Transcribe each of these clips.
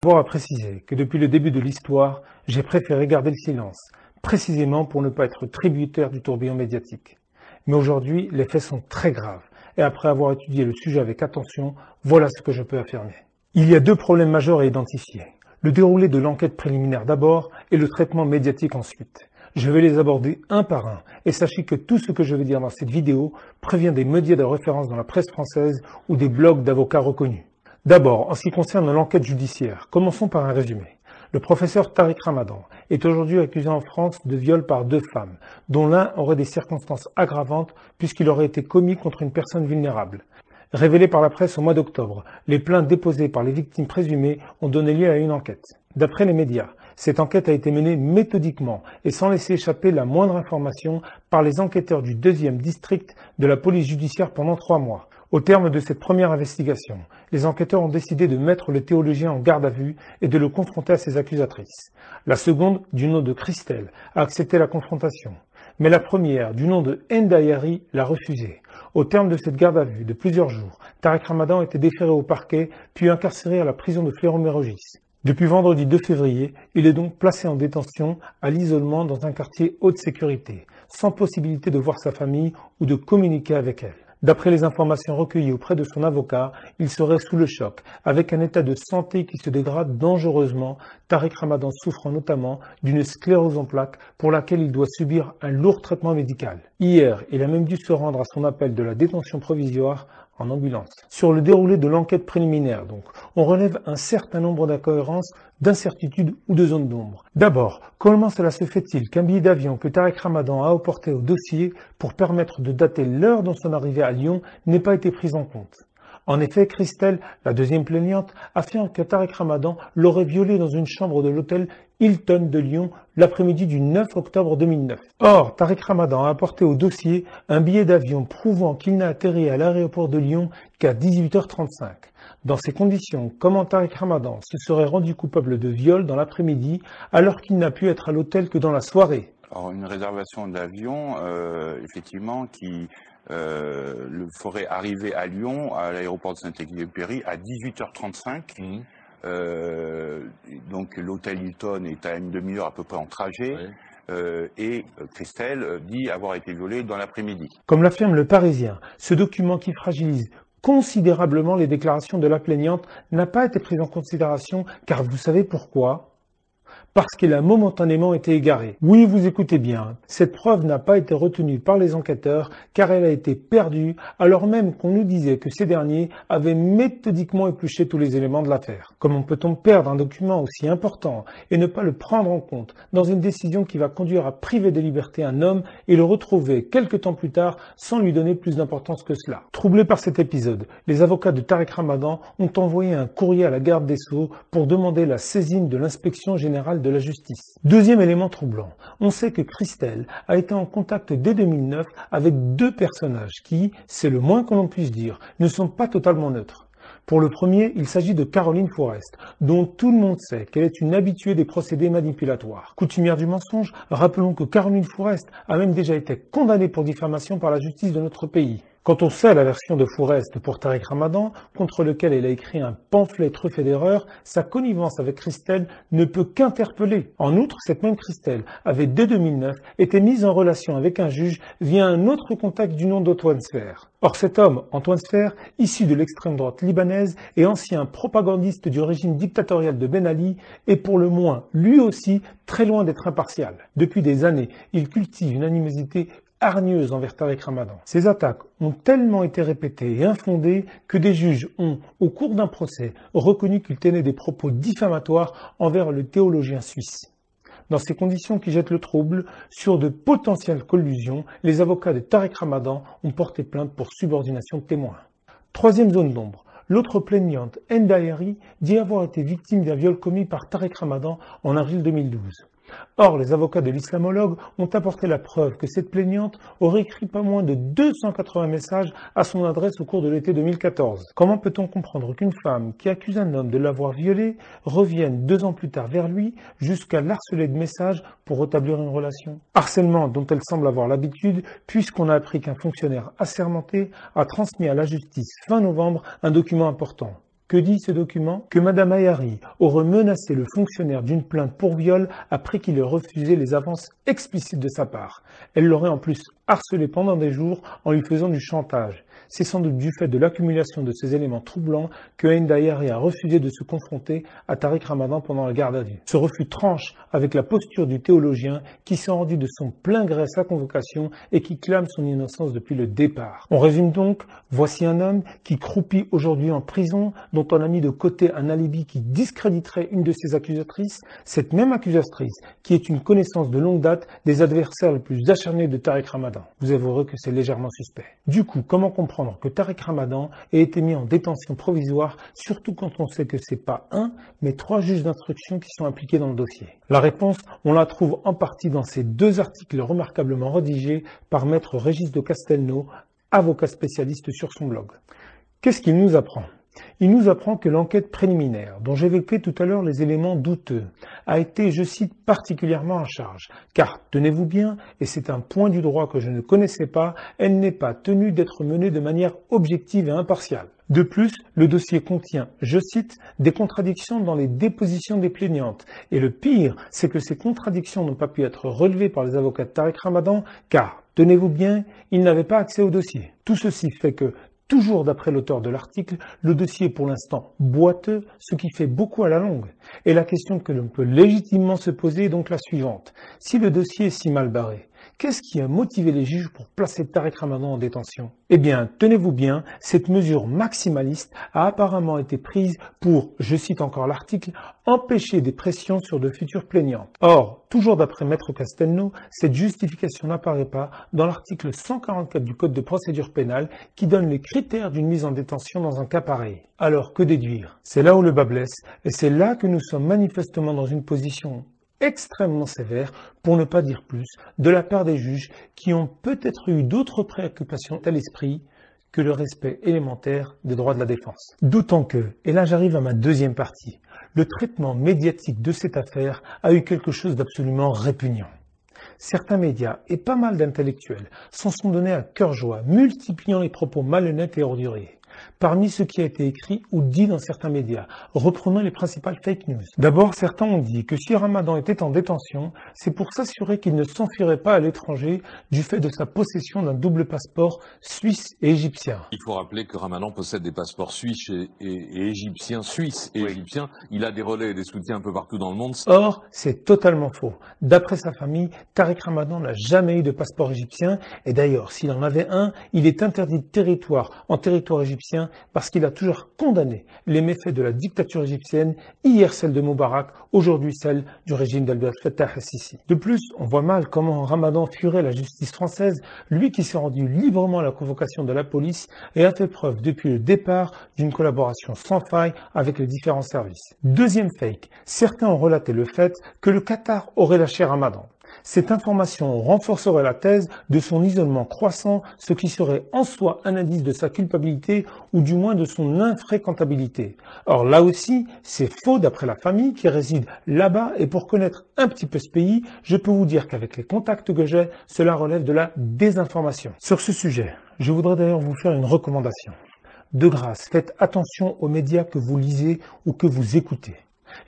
D'abord à préciser que depuis le début de l'histoire, j'ai préféré garder le silence, précisément pour ne pas être tributaire du tourbillon médiatique. Mais aujourd'hui, les faits sont très graves, et après avoir étudié le sujet avec attention, voilà ce que je peux affirmer. Il y a deux problèmes majeurs à identifier. Le déroulé de l'enquête préliminaire d'abord, et le traitement médiatique ensuite. Je vais les aborder un par un, et sachez que tout ce que je vais dire dans cette vidéo provient des médias de référence dans la presse française ou des blogs d'avocats reconnus. D'abord, en ce qui concerne l'enquête judiciaire, commençons par un résumé. Le professeur Tariq Ramadan est aujourd'hui accusé en France de viol par deux femmes, dont l'un aurait des circonstances aggravantes puisqu'il aurait été commis contre une personne vulnérable. Révélé par la presse au mois d'octobre, les plaintes déposées par les victimes présumées ont donné lieu à une enquête. D'après les médias, cette enquête a été menée méthodiquement et sans laisser échapper la moindre information par les enquêteurs du 2e district de la police judiciaire pendant 3 mois. Au terme de cette première investigation, les enquêteurs ont décidé de mettre le théologien en garde à vue et de le confronter à ses accusatrices. La seconde, du nom de Christelle, a accepté la confrontation. Mais la première, du nom de Ndayari, l'a refusée. Au terme de cette garde à vue de plusieurs jours, Tariq Ramadan a été déféré au parquet, puis incarcéré à la prison de Fleuron-Mérogis. Depuis vendredi 2 février, il est donc placé en détention à l'isolement dans un quartier haute sécurité, sans possibilité de voir sa famille ou de communiquer avec elle. D'après les informations recueillies auprès de son avocat, il serait sous le choc, avec un état de santé qui se dégrade dangereusement, Tariq Ramadan souffrant notamment d'une sclérose en plaques pour laquelle il doit subir un lourd traitement médical. Hier, il a même dû se rendre à son appel de la détention provisoire en ambulance. Sur le déroulé de l'enquête préliminaire, donc, on relève un certain nombre d'incohérences, d'incertitudes ou de zones d'ombre. D'abord, comment cela se fait-il qu'un billet d'avion que Tariq Ramadan a apporté au dossier pour permettre de dater l'heure de son arrivée à Lyon n'ait pas été pris en compte? En effet, Christelle, la deuxième plaignante, affirme que Tariq Ramadan l'aurait violée dans une chambre de l'hôtel Hilton de Lyon l'après-midi du 9 octobre 2009. Or, Tariq Ramadan a apporté au dossier un billet d'avion prouvant qu'il n'a atterri à l'aéroport de Lyon qu'à 18h35. Dans ces conditions, comment Tariq Ramadan se serait rendu coupable de viol dans l'après-midi alors qu'il n'a pu être à l'hôtel que dans la soirée? Alors, une réservation d'avion, effectivement, qui le ferait arriver à Lyon, à l'aéroport de Saint-Exupéry, à 18h35. Donc l'hôtel Hilton est à une demi-heure à peu près en trajet. Oui. Et Christelle dit avoir été violée dans l'après-midi. Comme l'affirme le Parisien, ce document qui fragilise considérablement les déclarations de la plaignante n'a pas été pris en considération, car vous savez pourquoi? Parce qu'elle a momentanément été égarée. Oui, vous écoutez bien, cette preuve n'a pas été retenue par les enquêteurs car elle a été perdue alors même qu'on nous disait que ces derniers avaient méthodiquement épluché tous les éléments de l'affaire. Comment peut-on perdre un document aussi important et ne pas le prendre en compte dans une décision qui va conduire à priver de liberté un homme et le retrouver quelques temps plus tard sans lui donner plus d'importance que cela? Troublés par cet épisode, les avocats de Tariq Ramadan ont envoyé un courrier à la garde des Sceaux pour demander la saisine de l'inspection générale de la justice. Deuxième élément troublant, on sait que Christelle a été en contact dès 2009 avec deux personnages qui, c'est le moins que l'on puisse dire, ne sont pas totalement neutres. Pour le premier, il s'agit de Caroline Fourest, dont tout le monde sait qu'elle est une habituée des procédés manipulatoires. Coutumière du mensonge, rappelons que Caroline Fourest a même déjà été condamnée pour diffamation par la justice de notre pays. Quand on sait la version de Fourest pour Tariq Ramadan, contre lequel elle a écrit un pamphlet truffé d'erreurs, sa connivence avec Christelle ne peut qu'interpeller. En outre, cette même Christelle avait dès 2009 été mise en relation avec un juge via un autre contact du nom d'Antoine Sfer. Or cet homme, Antoine Sfer, issu de l'extrême droite libanaise et ancien propagandiste du régime dictatorial de Ben Ali, est pour le moins, lui aussi, très loin d'être impartial. Depuis des années, il cultive une animosité hargneuse envers Tariq Ramadan. Ces attaques ont tellement été répétées et infondées que des juges ont, au cours d'un procès, reconnu qu'il tenait des propos diffamatoires envers le théologien suisse. Dans ces conditions qui jettent le trouble, sur de potentielles collusions, les avocats de Tariq Ramadan ont porté plainte pour subordination de témoins. Troisième zone d'ombre. L'autre plaignante, Ndayari, dit avoir été victime d'un viol commis par Tariq Ramadan en avril 2012. Or, les avocats de l'islamologue ont apporté la preuve que cette plaignante aurait écrit pas moins de 280 messages à son adresse au cours de l'été 2014. Comment peut-on comprendre qu'une femme qui accuse un homme de l'avoir violée revienne 2 ans plus tard vers lui jusqu'à l'harceler de messages pour rétablir une relation? Harcèlement dont elle semble avoir l'habitude puisqu'on a appris qu'un fonctionnaire assermenté a transmis à la justice fin novembre un document important. Que dit ce document? Que Madame Ayari aurait menacé le fonctionnaire d'une plainte pour viol après qu'il ait refusé les avances explicites de sa part. Elle l'aurait en plus harcelé pendant des jours en lui faisant du chantage. C'est sans doute du fait de l'accumulation de ces éléments troublants que Hind Ayari a refusé de se confronter à Tariq Ramadan pendant la garde à vue. Ce refus tranche avec la posture du théologien qui s'est rendu de son plein gré à sa convocation et qui clame son innocence depuis le départ. On résume donc, voici un homme qui croupit aujourd'hui en prison, dont on a mis de côté un alibi qui discréditerait une de ses accusatrices, cette même accusatrice qui est une connaissance de longue date des adversaires les plus acharnés de Tariq Ramadan. Vous avouerez que c'est légèrement suspect. Du coup, comment comprendre que Tariq Ramadan ait été mis en détention provisoire, surtout quand on sait que c'est pas un, mais 3 juges d'instruction qui sont impliqués dans le dossier? La réponse, on la trouve en partie dans ces 2 articles remarquablement rédigés par maître Régis de Castelnau, avocat spécialiste sur son blog. Qu'est-ce qu'il nous apprend? Il nous apprend que l'enquête préliminaire, dont j'évoquais tout à l'heure les éléments douteux, a été, je cite, particulièrement en charge. Car, tenez-vous bien, et c'est un point du droit que je ne connaissais pas, elle n'est pas tenue d'être menée de manière objective et impartiale. De plus, le dossier contient, je cite, des contradictions dans les dépositions des plaignantes. Et le pire, c'est que ces contradictions n'ont pas pu être relevées par les avocats de Tariq Ramadan, car, tenez-vous bien, ils n'avaient pas accès au dossier. Tout ceci fait que, toujours d'après l'auteur de l'article, le dossier est pour l'instant boiteux, ce qui fait beaucoup à la longue. Et la question que l'on peut légitimement se poser est donc la suivante. Si le dossier est si mal barré, qu'est-ce qui a motivé les juges pour placer Tariq Ramadan en détention? Eh bien, tenez-vous bien, cette mesure maximaliste a apparemment été prise pour, je cite encore l'article, empêcher des pressions sur de futures plaignantes. Or, toujours d'après maître Castelnau, cette justification n'apparaît pas dans l'article 144 du Code de procédure pénale qui donne les critères d'une mise en détention dans un cas pareil. Alors, que déduire? C'est là où le bas blesse, et c'est là que nous sommes manifestement dans une position extrêmement sévère, pour ne pas dire plus, de la part des juges qui ont peut-être eu d'autres préoccupations à l'esprit que le respect élémentaire des droits de la défense. D'autant que, et là j'arrive à ma deuxième partie, le traitement médiatique de cette affaire a eu quelque chose d'absolument répugnant. Certains médias et pas mal d'intellectuels s'en sont donnés à cœur joie, multipliant les propos malhonnêtes et orduriers. Parmi ce qui a été écrit ou dit dans certains médias, reprenons les principales fake news. D'abord, certains ont dit que si Ramadan était en détention, c'est pour s'assurer qu'il ne s'enfuirait pas à l'étranger du fait de sa possession d'un double passeport suisse et égyptien. Il faut rappeler que Ramadan possède des passeports suisses et égyptiens, suisses et égyptiens. Il a des relais et des soutiens un peu partout dans le monde. Or, c'est totalement faux. D'après sa famille, Tariq Ramadan n'a jamais eu de passeport égyptien et d'ailleurs, s'il en avait un, il est interdit de territoire en territoire égyptien parce qu'il a toujours condamné les méfaits de la dictature égyptienne, hier celle de Moubarak, aujourd'hui celle du régime d'Abdel Fattah el-Sisi. De plus, on voit mal comment Ramadan fuirait la justice française, lui qui s'est rendu librement à la convocation de la police et a fait preuve depuis le départ d'une collaboration sans faille avec les différents services. Deuxième fake, certains ont relaté le fait que le Qatar aurait lâché Ramadan. Cette information renforcerait la thèse de son isolement croissant, ce qui serait en soi un indice de sa culpabilité ou du moins de son infréquentabilité. Or là aussi, c'est faux d'après la famille qui réside là-bas et pour connaître un petit peu ce pays, je peux vous dire qu'avec les contacts que j'ai, cela relève de la désinformation. Sur ce sujet, je voudrais d'ailleurs vous faire une recommandation. De grâce, faites attention aux médias que vous lisez ou que vous écoutez.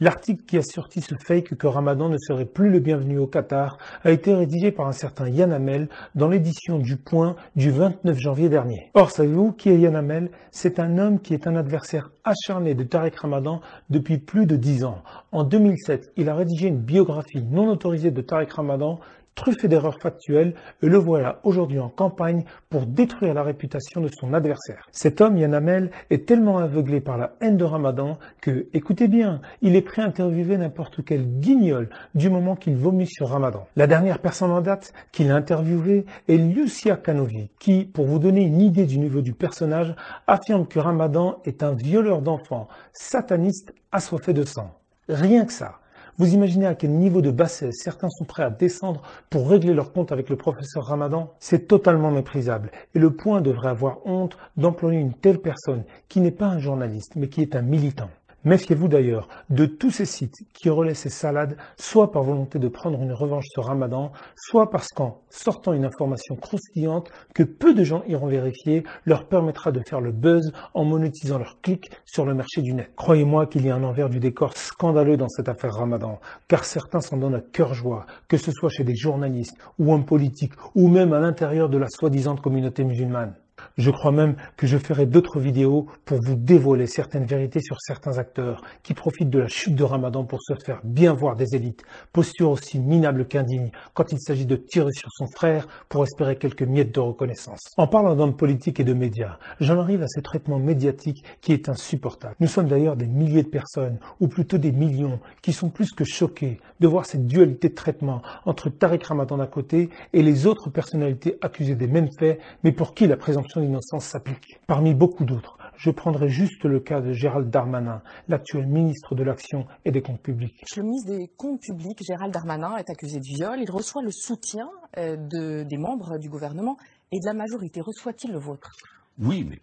L'article qui a sorti ce fake que Ramadan ne serait plus le bienvenu au Qatar a été rédigé par un certain Yann Hamel dans l'édition du Point du 29 janvier dernier. Or, savez-vous qui est Yann Hamel? C'est un homme qui est un adversaire acharné de Tariq Ramadan depuis plus de 10 ans. En 2007, il a rédigé une biographie non autorisée de Tariq Ramadan, truffé d'erreurs factuelles, et le voilà aujourd'hui en campagne pour détruire la réputation de son adversaire. Cet homme, Yann Hamel, est tellement aveuglé par la haine de Ramadan que, écoutez bien, il est prêt à interviewer n'importe quel guignol du moment qu'il vomit sur Ramadan. La dernière personne en date qu'il a interviewée est Lucia Canovi, qui, pour vous donner une idée du niveau du personnage, affirme que Ramadan est un violeur d'enfants, sataniste assoiffé de sang. Rien que ça. Vous imaginez à quel niveau de bassesse certains sont prêts à descendre pour régler leur compte avec le professeur Ramadan? C'est totalement méprisable et le Point devrait avoir honte d'employer une telle personne qui n'est pas un journaliste mais qui est un militant. Méfiez-vous d'ailleurs de tous ces sites qui relaient ces salades, soit par volonté de prendre une revanche ce Ramadan, soit parce qu'en sortant une information croustillante que peu de gens iront vérifier, leur permettra de faire le buzz en monétisant leurs clics sur le marché du net. Croyez-moi qu'il y a un envers du décor scandaleux dans cette affaire Ramadan, car certains s'en donnent à cœur joie, que ce soit chez des journalistes ou hommes politiques, ou même à l'intérieur de la soi-disant communauté musulmane. Je crois même que je ferai d'autres vidéos pour vous dévoiler certaines vérités sur certains acteurs qui profitent de la chute de Ramadan pour se faire bien voir des élites, posture aussi minable qu'indigne quand il s'agit de tirer sur son frère pour espérer quelques miettes de reconnaissance. En parlant d'hommes politiques et de médias, j'en arrive à ce traitement médiatique qui est insupportable. Nous sommes d'ailleurs des milliers de personnes, ou plutôt des millions, qui sont plus que choqués de voir cette dualité de traitement entre Tariq Ramadan d'un côté et les autres personnalités accusées des mêmes faits, mais pour qui la présomption d'innocence s'applique. Parmi beaucoup d'autres, je prendrai juste le cas de Gérald Darmanin, l'actuel ministre de l'Action et des Comptes Publics. Le ministre des Comptes Publics, Gérald Darmanin, est accusé de viol. Il reçoit le soutien des membres du gouvernement et de la majorité. Reçoit-il le vôtre ? Oui, mais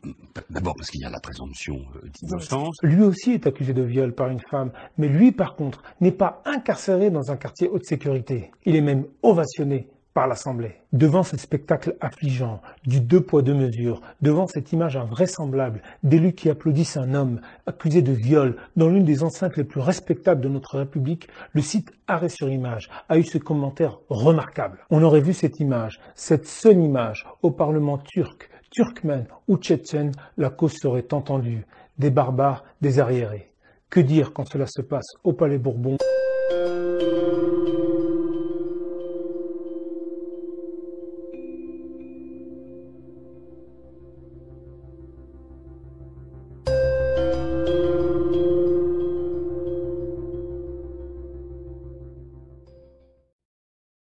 d'abord parce qu'il y a la présomption d'innocence. Lui aussi est accusé de viol par une femme, mais lui par contre n'est pas incarcéré dans un quartier haute sécurité. Il est même ovationné par l'Assemblée. Devant ce spectacle affligeant, du deux poids deux mesures, devant cette image invraisemblable d'élus qui applaudissent un homme accusé de viol dans l'une des enceintes les plus respectables de notre République, le site Arrêt sur Image a eu ce commentaire remarquable. On aurait vu cette image, cette seule image, au Parlement turc, turkmène ou tchétchène, la cause serait entendue. Des barbares, des arriérés. Que dire quand cela se passe au Palais Bourbon ?